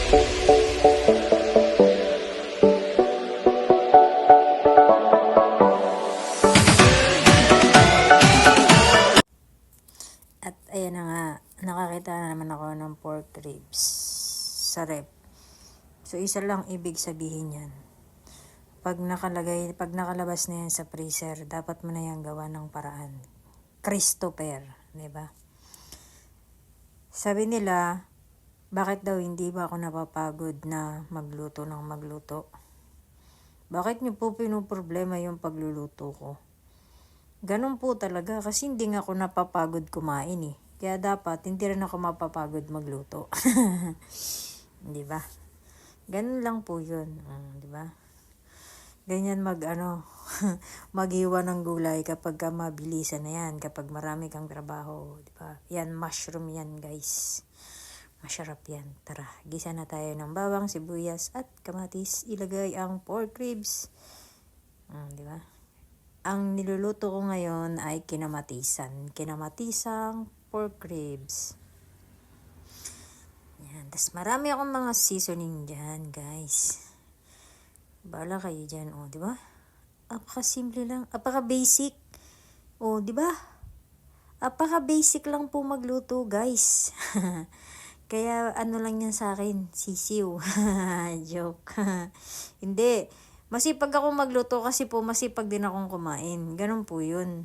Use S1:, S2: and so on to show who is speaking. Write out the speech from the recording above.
S1: At ayan na nga, nakakita na naman ako ng pork ribs sa rep. So isa lang ibig sabihin yan. Pag nakalabas na yan sa freezer, dapat mo na yan gawa ng paraan. Christopher, di ba? Sabi nila, bakit daw hindi ba ako napapagod na magluto ng magluto? Bakit niyo po pinoproblema yung pagluluto ko? Ganun po talaga kasi hindi nga ako napapagod kumain eh. Kaya dapat hindi rin ako mapapagod magluto. Di ba? Ganun lang po 'yun, di ba? Ganyan maghiwa ng gulay kapag mabilisan na yan, kapag marami kang trabaho, di ba? Yan mushroom yan, guys. Masarap yan. Tara, gisa na tayo ng bawang, sibuyas at kamatis. Ilagay ang pork ribs. Di ba? Ang niluluto ko ngayon ay kinamatisan. Kinamatisang pork ribs. Yan. Tapos marami akong mga seasoning dyan, guys. Bala kayo dyan, di ba? Apaka-simple lang. Apaka-basic. Di ba? Apaka-basic lang po magluto, guys. Kaya lang yan sa akin, sisiw. Joke. Hindi. Masipag ako magluto kasi po masipag din akong kumain. Ganun po yun.